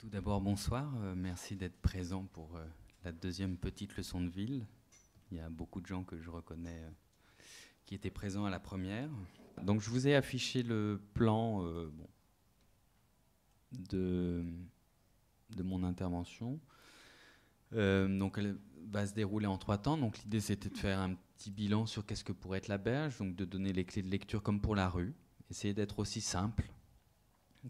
Tout d'abord, bonsoir. Merci d'être présent pour la deuxième petite leçon de ville. Il y a beaucoup de gens que je reconnais qui étaient présents à la première. Donc, je vous ai affiché le plan de mon intervention. Donc, elle va se dérouler en 3 temps. Donc, l'idée, c'était de faire un petit bilan sur qu'est-ce que pourrait être la berge, donc de donner les clés de lecture comme pour la rue. Essayer d'être aussi simple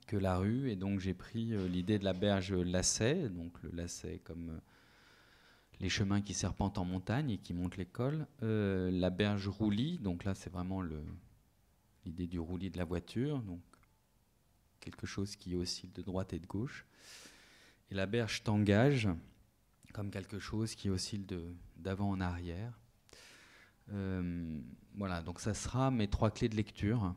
que la rue, et donc j'ai pris l'idée de la berge lacet, donc le lacet comme les chemins qui serpentent en montagne et qui montent l'école, la berge roulis, donc là c'est vraiment l'idée du roulis de la voiture, donc quelque chose qui oscille de droite et de gauche, et la berge tangage comme quelque chose qui oscille d'avant en arrière. Voilà, donc ça sera mes 3 clés de lecture.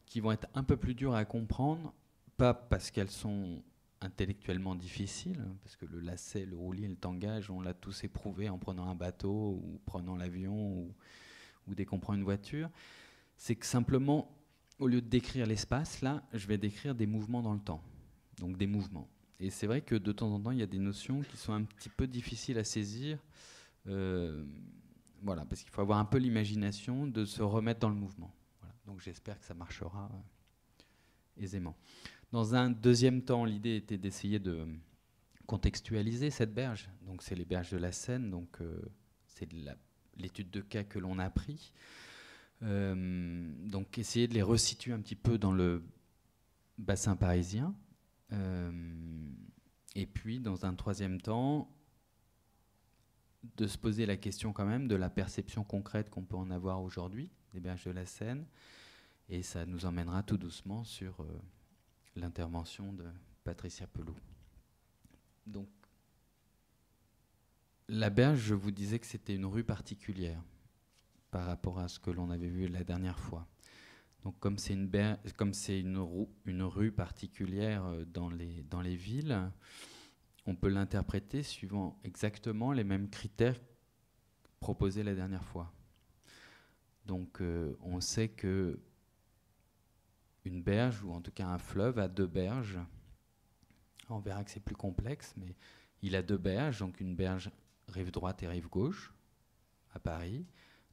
Qui vont être un peu plus dures à comprendre, pas parce qu'elles sont intellectuellement difficiles, parce que le lacet, le roulis et le tangage, on l'a tous éprouvé en prenant un bateau ou prenant l'avion ou dès qu'on prend une voiture. C'est que simplement, au lieu de décrire l'espace, là, je vais décrire des mouvements dans le temps, donc des mouvements. Et c'est vrai que de temps en temps, il y a des notions qui sont un petit peu difficiles à saisir, voilà, parce qu'il faut avoir un peu l'imagination de se remettre dans le mouvement. Donc j'espère que ça marchera aisément. Dans un deuxième temps, l'idée était d'essayer de contextualiser cette berge. Donc c'est les berges de la Seine, donc c'est l'étude de cas que l'on a pris. Donc essayer de les resituer un petit peu dans le bassin parisien. Et puis dans un troisième temps, de se poser la question quand même de la perception concrète qu'on peut en avoir aujourd'hui des berges de la Seine. Et ça nous emmènera tout doucement sur l'intervention de Patricia Pelou. Donc, la berge, je vous disais que c'était une rue particulière par rapport à ce que l'on avait vu la dernière fois. Donc, comme c'est une rue particulière dans les villes, on peut l'interpréter suivant exactement les mêmes critères proposés la dernière fois. Donc, on sait que une berge, ou en tout cas un fleuve, a 2 berges. On verra que c'est plus complexe, mais il a 2 berges, donc une berge rive droite et rive gauche, à Paris.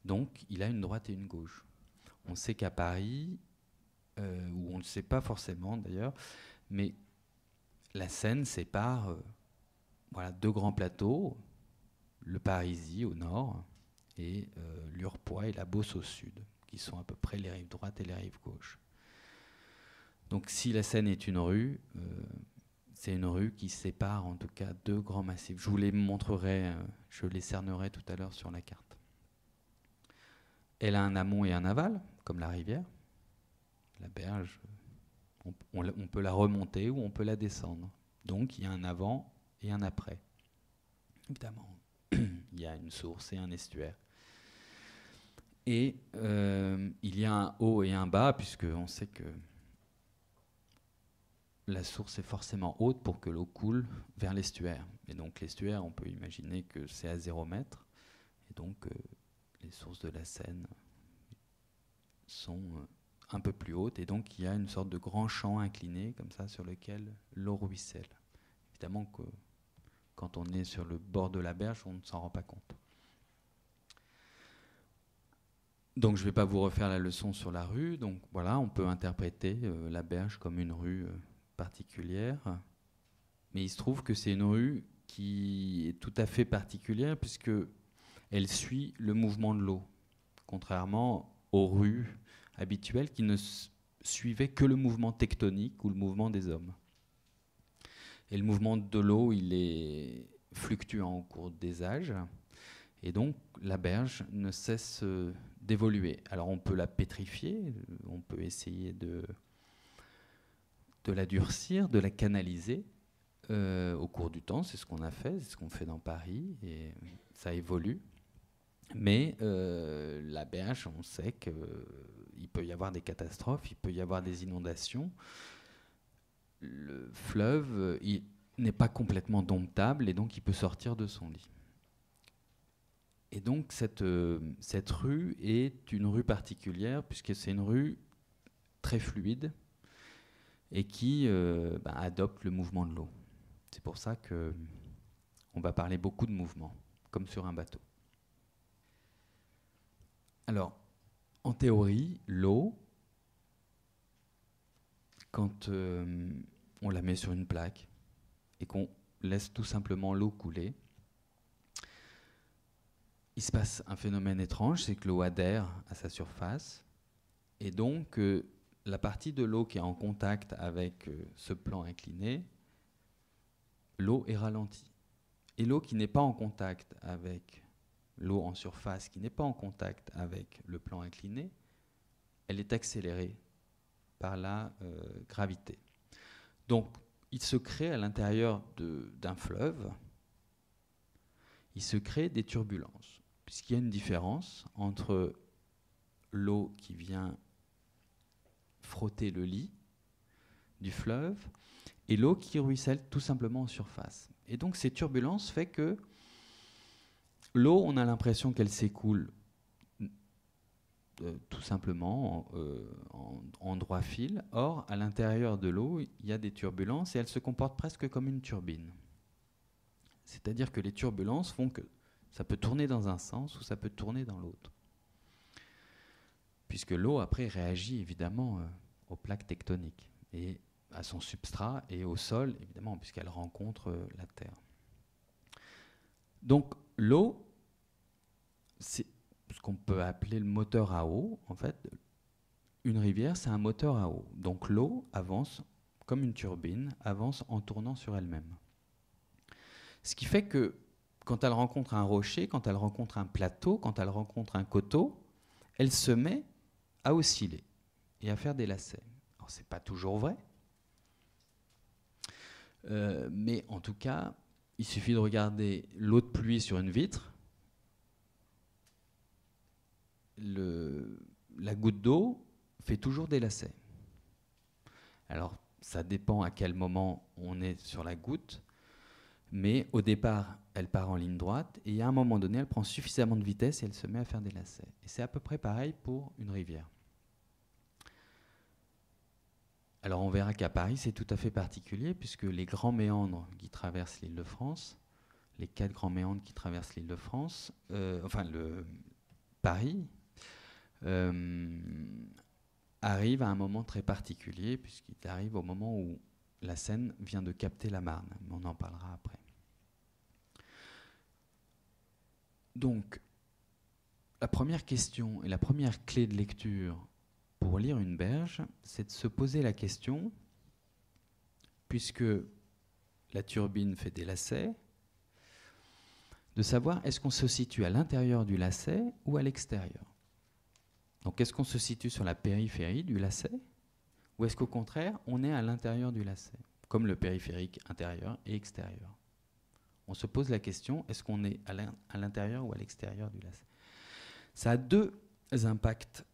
Donc il a une droite et une gauche. On sait qu'à Paris, ou on ne le sait pas forcément d'ailleurs, mais la Seine sépare 2 grands plateaux, le Parisis au nord, et l'Urpois et la Beauce au sud, qui sont à peu près les rives droites et les rives gauches. Donc si la Seine est une rue, c'est une rue qui sépare en tout cas 2 grands massifs. Je vous les montrerai, je les cernerai tout à l'heure sur la carte. Elle a un amont et un aval, comme la rivière. La berge, on peut la remonter ou on peut la descendre. Donc il y a un avant et un après. Évidemment, il y a une source et un estuaire. Et il y a un haut et un bas, puisqu'on sait que la source est forcément haute pour que l'eau coule vers l'estuaire. Et donc l'estuaire, on peut imaginer que c'est à 0 mètre. Et donc les sources de la Seine sont un peu plus hautes. Et donc il y a une sorte de grand champ incliné, comme ça, sur lequel l'eau ruisselle. Évidemment que quand on est sur le bord de la berge, on ne s'en rend pas compte. Donc je ne vais pas vous refaire la leçon sur la rue. Donc voilà, on peut interpréter la berge comme une rue particulière, mais il se trouve que c'est une rue qui est tout à fait particulière puisque elle suit le mouvement de l'eau, contrairement aux rues habituelles qui ne suivaient que le mouvement tectonique ou le mouvement des hommes. Et le mouvement de l'eau, il est fluctuant au cours des âges, et donc la berge ne cesse d'évoluer. Alors on peut la pétrifier, on peut essayer de la durcir, de la canaliser au cours du temps. C'est ce qu'on a fait, c'est ce qu'on fait dans Paris, et ça évolue. Mais la berge, on sait qu'il peut y avoir des catastrophes, il peut y avoir des inondations. Le fleuve, il n'est pas complètement domptable, et donc il peut sortir de son lit. Et donc cette rue est une rue particulière, puisque c'est une rue très fluide, et qui adopte le mouvement de l'eau. C'est pour ça qu'on va parler beaucoup de mouvement, comme sur un bateau. Alors, en théorie, l'eau, quand on la met sur une plaque et qu'on laisse tout simplement l'eau couler, il se passe un phénomène étrange, c'est que l'eau adhère à sa surface, et donc la partie de l'eau qui est en contact avec ce plan incliné, l'eau est ralentie. Et l'eau qui n'est pas en contact avec l'eau en surface, qui n'est pas en contact avec le plan incliné, elle est accélérée par la gravité. Donc, il se crée à l'intérieur d'un fleuve, il se crée des turbulences, puisqu'il y a une différence entre l'eau qui vient frotter le lit du fleuve et l'eau qui ruisselle tout simplement en surface. Et donc ces turbulences fait que l'eau, on a l'impression qu'elle s'écoule tout simplement en droit fil. Or, à l'intérieur de l'eau, il y a des turbulences et elles se comportent presque comme une turbine. C'est-à-dire que les turbulences font que ça peut tourner dans un sens ou ça peut tourner dans l'autre. Puisque l'eau, après, réagit évidemment aux plaques tectoniques et à son substrat et au sol, évidemment, puisqu'elle rencontre la Terre. Donc, l'eau, c'est ce qu'on peut appeler le moteur à eau. En fait, une rivière, c'est un moteur à eau. Donc, l'eau avance comme une turbine, avance en tournant sur elle-même. Ce qui fait que quand elle rencontre un rocher, quand elle rencontre un plateau, quand elle rencontre un coteau, elle se met à osciller et à faire des lacets. Alors, ce n'est pas toujours vrai, mais en tout cas, il suffit de regarder l'eau de pluie sur une vitre. La goutte d'eau fait toujours des lacets. Alors, ça dépend à quel moment on est sur la goutte, mais au départ, elle part en ligne droite, et à un moment donné, elle prend suffisamment de vitesse et elle se met à faire des lacets. Et c'est à peu près pareil pour une rivière. Alors on verra qu'à Paris, c'est tout à fait particulier, puisque les grands méandres qui traversent l'Île-de-France, les 4 grands méandres qui traversent l'Île-de-France, Paris, arrive à un moment très particulier, puisqu'il arrive au moment où la Seine vient de capter la Marne. Mais on en parlera après. Donc, la première question et la première clé de lecture pour lire une berge, c'est de se poser la question, puisque la turbine fait des lacets, de savoir est-ce qu'on se situe à l'intérieur du lacet ou à l'extérieur. Donc est-ce qu'on se situe sur la périphérie du lacet ou est-ce qu'au contraire on est à l'intérieur du lacet, comme le périphérique intérieur et extérieur. On se pose la question, est-ce qu'on est à l'intérieur ou à l'extérieur du lacet. Ça a 2 impacts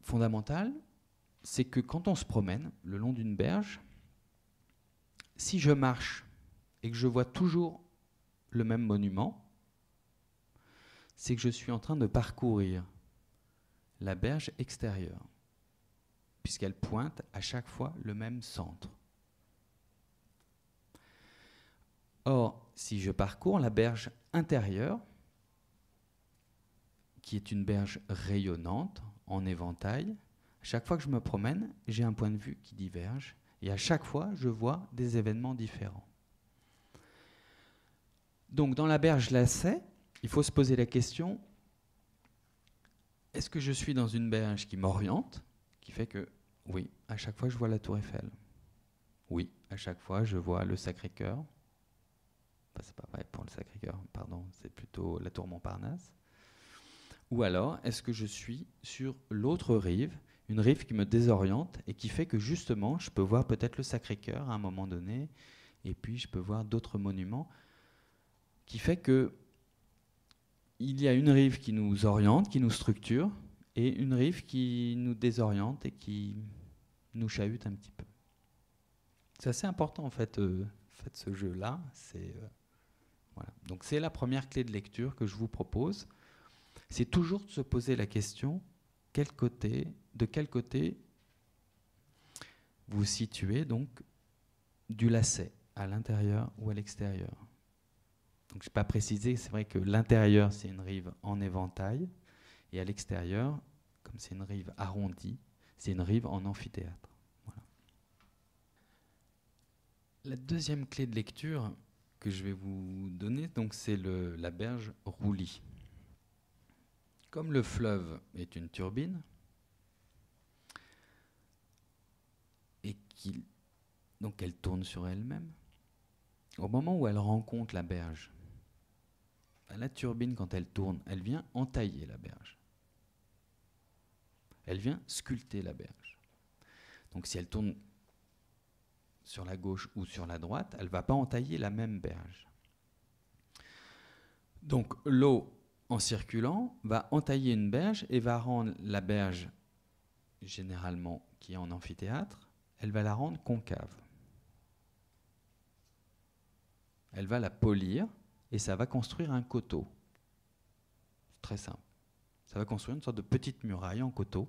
fondamentaux. C'est que quand on se promène le long d'une berge, si je marche et que je vois toujours le même monument, c'est que je suis en train de parcourir la berge extérieure, puisqu'elle pointe à chaque fois le même centre. Or, si je parcours la berge intérieure, qui est une berge rayonnante, en éventail, à chaque fois que je me promène, j'ai un point de vue qui diverge, et à chaque fois, je vois des événements différents. Donc, dans la berge lacet, il faut se poser la question, est-ce que je suis dans une berge qui m'oriente, qui fait que, oui, à chaque fois, je vois la Tour Eiffel. Oui, à chaque fois, je vois le Sacré-Cœur. Enfin, c'est pas vrai pour le Sacré-Cœur, pardon, c'est plutôt la Tour Montparnasse. Ou alors, est-ce que je suis sur l'autre rive, une rive qui me désoriente et qui fait que justement, je peux voir peut-être le Sacré-Cœur à un moment donné, et puis je peux voir d'autres monuments, qui fait que il y a une rive qui nous oriente, qui nous structure, et une rive qui nous désoriente et qui nous chahute un petit peu. C'est assez important en fait ce jeu-là. Voilà. Donc c'est la première clé de lecture que je vous propose. C'est toujours de se poser la question, de quel côté vous situez donc du lacet, à l'intérieur ou à l'extérieur. Donc je n'ai pas précisé, c'est vrai que l'intérieur, c'est une rive en éventail, et à l'extérieur, comme c'est une rive arrondie, c'est une rive en amphithéâtre. Voilà. La deuxième clé de lecture que je vais vous donner, donc, c'est la berge roulis. Comme le fleuve est une turbine, et donc elle tourne sur elle-même, au moment où elle rencontre la berge, la turbine, quand elle tourne, elle vient entailler la berge. Elle vient sculpter la berge. Donc si elle tourne sur la gauche ou sur la droite, elle ne va pas entailler la même berge. Donc l'eau, en circulant, va entailler une berge et va rendre la berge, généralement qui est en amphithéâtre, elle va la rendre concave. Elle va la polir et ça va construire un coteau. C'est très simple. Ça va construire une sorte de petite muraille en coteau.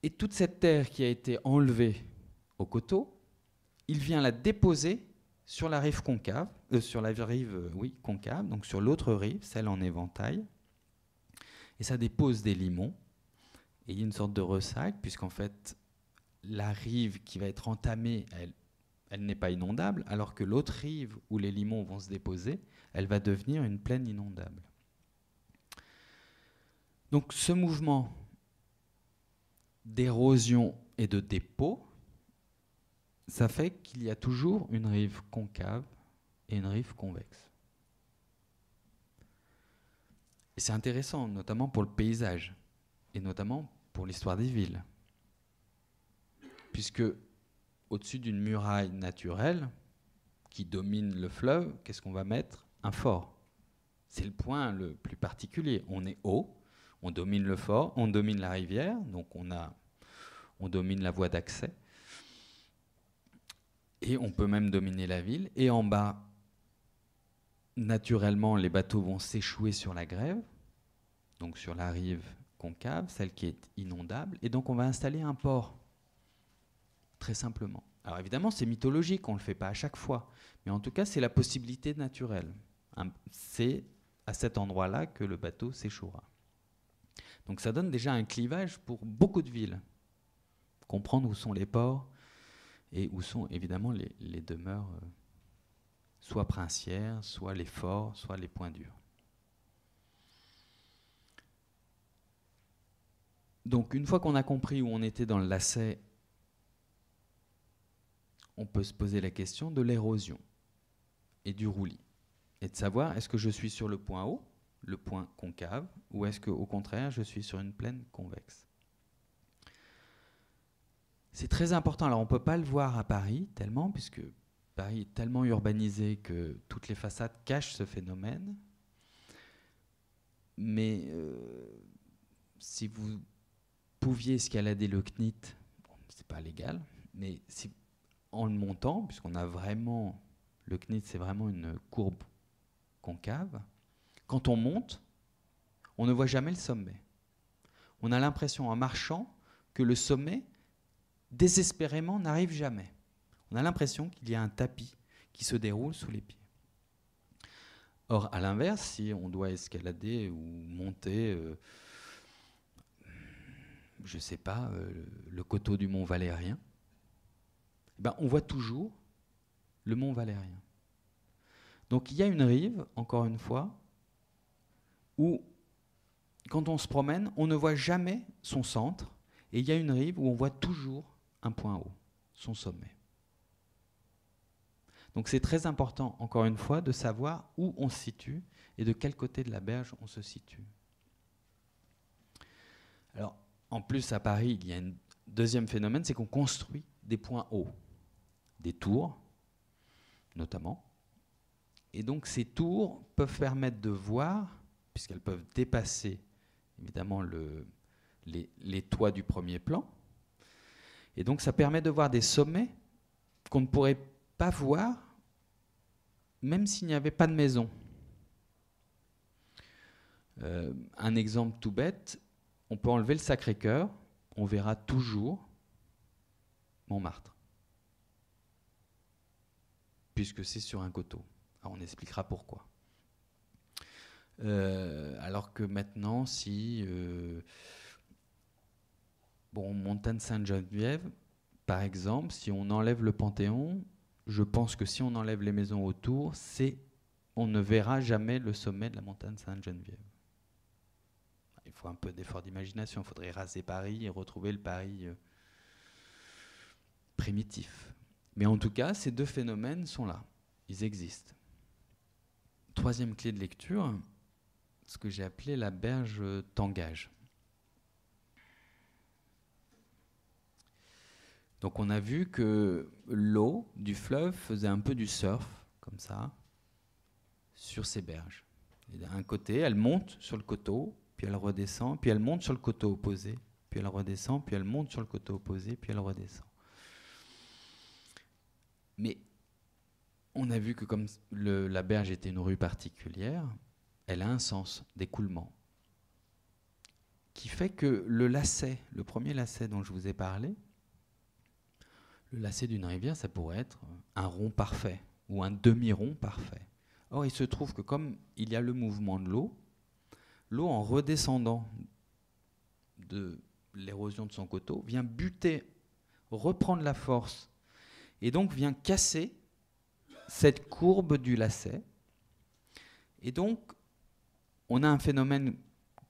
Et toute cette terre qui a été enlevée au coteau, il vient la déposer sur la rive concave, concave, donc sur l'autre rive, celle en éventail. Et ça dépose des limons. Et il y a une sorte de ressac, puisqu'en fait, la rive qui va être entamée, elle n'est pas inondable, alors que l'autre rive où les limons vont se déposer, elle va devenir une plaine inondable. Donc ce mouvement d'érosion et de dépôt, ça fait qu'il y a toujours une rive concave et une rive convexe. Et c'est intéressant, notamment pour le paysage, et notamment pour l'histoire des villes. Puisque au-dessus d'une muraille naturelle qui domine le fleuve, qu'est-ce qu'on va mettre? Un fort. C'est le point le plus particulier. On est haut, on domine le fort, on domine la rivière, donc on domine la voie d'accès. Et on peut même dominer la ville. Et en bas, naturellement, les bateaux vont s'échouer sur la grève, donc sur la rive concave, celle qui est inondable. Et donc on va installer un port, très simplement. Alors évidemment, c'est mythologique, on ne le fait pas à chaque fois. Mais en tout cas, c'est la possibilité naturelle. C'est à cet endroit-là que le bateau s'échouera. Donc ça donne déjà un clivage pour beaucoup de villes. Comprendre où sont les ports et où sont évidemment les demeures, soit princières, soit les forts, soit les points durs. Donc une fois qu'on a compris où on était dans le lacet, on peut se poser la question de l'érosion et du roulis. Et de savoir, est-ce que je suis sur le point haut, le point concave, ou est-ce qu'au contraire, je suis sur une plaine convexe? C'est très important. Alors, on ne peut pas le voir à Paris tellement, puisque Paris est tellement urbanisé que toutes les façades cachent ce phénomène. Mais si vous pouviez escalader le CNIT, bon, c'est pas légal, mais si, en le montant, puisqu'on a vraiment... Le CNIT, c'est vraiment une courbe concave. Quand on monte, on ne voit jamais le sommet. On a l'impression, en marchant, que le sommet, désespérément, n'arrive jamais. On a l'impression qu'il y a un tapis qui se déroule sous les pieds. Or, à l'inverse, si on doit escalader ou monter, je ne sais pas, le coteau du Mont Valérien, ben, on voit toujours le Mont Valérien. Donc il y a une rive, encore une fois, où, quand on se promène, on ne voit jamais son centre, et il y a une rive où on voit toujours un point haut, son sommet. Donc c'est très important, encore une fois, de savoir où on se situe et de quel côté de la berge on se situe. Alors, en plus, à Paris, il y a un deuxième phénomène, c'est qu'on construit des points hauts, des tours, notamment. Et donc ces tours peuvent permettre de voir, puisqu'elles peuvent dépasser évidemment les toits du premier plan. Et donc ça permet de voir des sommets qu'on ne pourrait pas voir même s'il n'y avait pas de maison. Un exemple tout bête, on peut enlever le Sacré-Cœur, on verra toujours Montmartre, puisque c'est sur un coteau. Alors on expliquera pourquoi. Alors que maintenant, si Montagne Sainte-Geneviève, par exemple, si on enlève le Panthéon, je pense que si on enlève les maisons autour, on ne verra jamais le sommet de la montagne Sainte-Geneviève. Il faut un peu d'effort d'imagination, il faudrait raser Paris et retrouver le Paris primitif. Mais en tout cas, ces deux phénomènes sont là, ils existent. Troisième clé de lecture, ce que j'ai appelé la berge tangage. Donc on a vu que l'eau du fleuve faisait un peu du surf, comme ça, sur ces berges. D'un côté, elle monte sur le coteau, puis elle redescend, puis elle monte sur le coteau opposé, puis elle redescend, puis elle monte sur le coteau opposé, puis elle redescend. Mais on a vu que comme la berge était une rue particulière, elle a un sens d'écoulement, qui fait que le lacet, le premier lacet dont je vous ai parlé, le lacet d'une rivière, ça pourrait être un rond parfait ou un demi-rond parfait. Or, il se trouve que comme il y a le mouvement de l'eau en redescendant de l'érosion de son coteau, vient buter, reprendre la force, et donc vient casser cette courbe du lacet. Et donc, on a un phénomène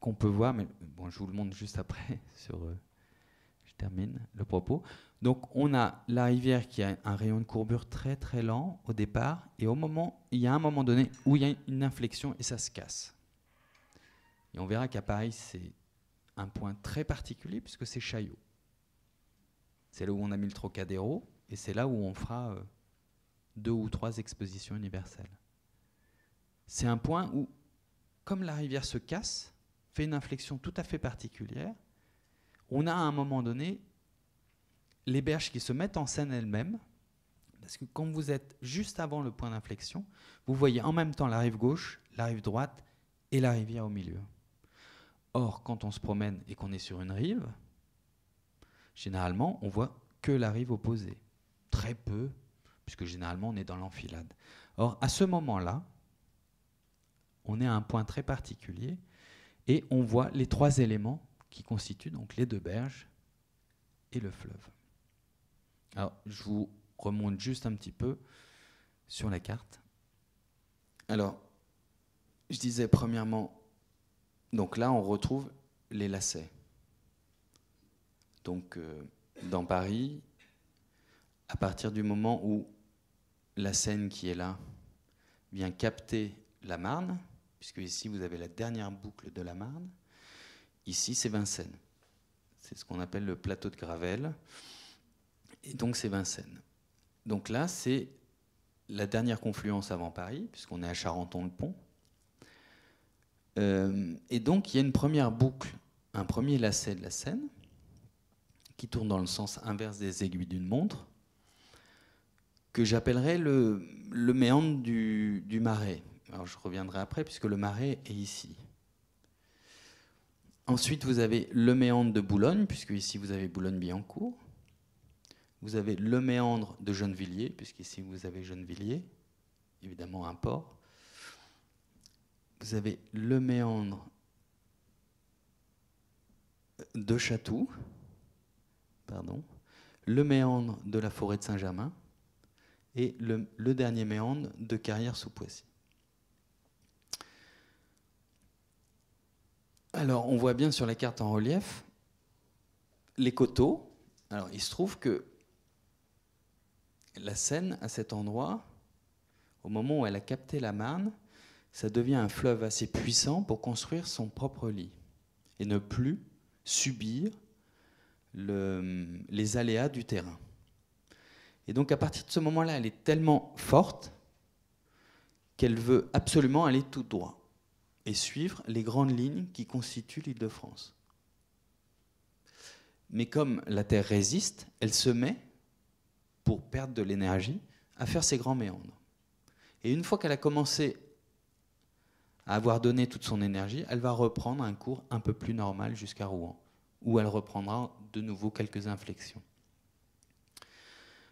qu'on peut voir, mais bon, je vous le montre juste après, je termine le propos. Donc on a la rivière qui a un rayon de courbure très très lent au départ, et il y a un moment donné où il y a une inflexion et ça se casse. Et on verra qu'à Paris, c'est un point très particulier puisque c'est Chaillot. C'est là où on a mis le Trocadéro, et c'est là où on fera 2 ou 3 expositions universelles. C'est un point où, comme la rivière se casse, fait une inflexion tout à fait particulière, on a à un moment donné les berges qui se mettent en scène elles-mêmes, parce que quand vous êtes juste avant le point d'inflexion, vous voyez en même temps la rive gauche, la rive droite et la rivière au milieu. Or, quand on se promène et qu'on est sur une rive, généralement, on voit que la rive opposée. Très peu, puisque généralement, on est dans l'enfilade. Or, à ce moment-là, on est à un point très particulier et on voit les 3 éléments qui constituent donc les 2 berges et le fleuve. Alors, je vous remonte juste un petit peu sur la carte. Alors, je disais premièrement, donc là, on retrouve les lacets. Donc, dans Paris, à partir du moment où la Seine qui est là vient capter la Marne, puisque ici, vous avez la dernière boucle de la Marne, ici, c'est Vincennes. C'est ce qu'on appelle le plateau de Gravelle. Et donc, c'est Vincennes. Donc là, c'est la dernière confluence avant Paris, puisqu'on est à Charenton-le-Pont. Et donc, il y a une première boucle, un premier lacet de la Seine, qui tourne dans le sens inverse des aiguilles d'une montre, que j'appellerais le méandre du Marais. Alors, je reviendrai après, puisque le Marais est ici. Ensuite, vous avez le méandre de Boulogne, puisque ici, vous avez Boulogne-Billancourt. Vous avez le méandre de Gennevilliers, puisqu'ici vous avez Gennevilliers, évidemment un port. Vous avez le méandre de Chatou, le méandre de la forêt de Saint-Germain et le dernier méandre de Carrière-sous-Poissy. Alors, on voit bien sur la carte en relief les coteaux. Alors, il se trouve que la Seine, à cet endroit, au moment où elle a capté la Marne, ça devient un fleuve assez puissant pour construire son propre lit et ne plus subir les aléas du terrain. Et donc, à partir de ce moment-là, elle est tellement forte qu'elle veut absolument aller tout droit et suivre les grandes lignes qui constituent l'Île-de-France. Mais comme la Terre résiste, elle se met, pour perdre de l'énergie, à faire ses grands méandres. Et une fois qu'elle a commencé à avoir donné toute son énergie, elle va reprendre un cours un peu plus normal jusqu'à Rouen, où elle reprendra de nouveau quelques inflexions.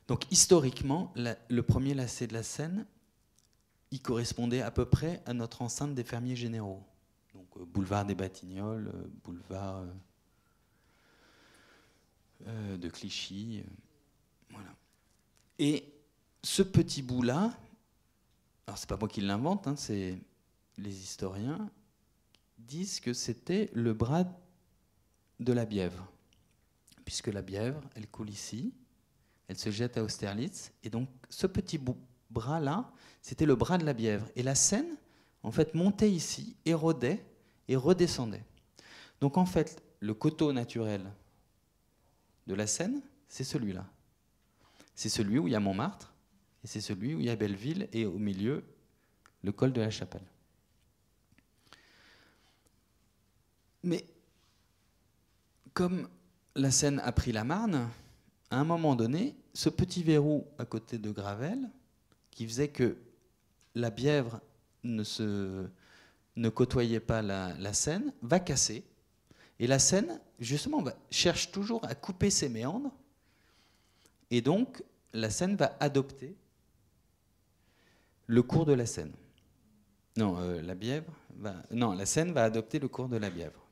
Donc historiquement, le premier lacet de la Seine, il correspondait à peu près à notre enceinte des fermiers généraux. Donc boulevard des Batignolles, boulevard de Clichy, voilà. Et ce petit bout-là, alors c'est pas moi qui l'invente, hein, c'est les historiens disent que c'était le bras de la Bièvre, puisque la Bièvre, elle coule ici, elle se jette à Austerlitz, et donc ce petit bras-là, c'était le bras de la Bièvre. Et la Seine, en fait, montait ici, érodait et redescendait. Donc en fait, le coteau naturel de la Seine, c'est celui-là. C'est celui où il y a Montmartre, et c'est celui où il y a Belleville, et au milieu, le col de la Chapelle. Mais comme la Seine a pris la Marne, à un moment donné, ce petit verrou à côté de Gravelle, qui faisait que la Bièvre ne côtoyait pas la Seine, va casser. Et la Seine, justement, cherche toujours à couper ses méandres. Et donc, la Seine va adopter le cours de la Seine. Non, la Bièvre la Seine va adopter le cours de la Bièvre.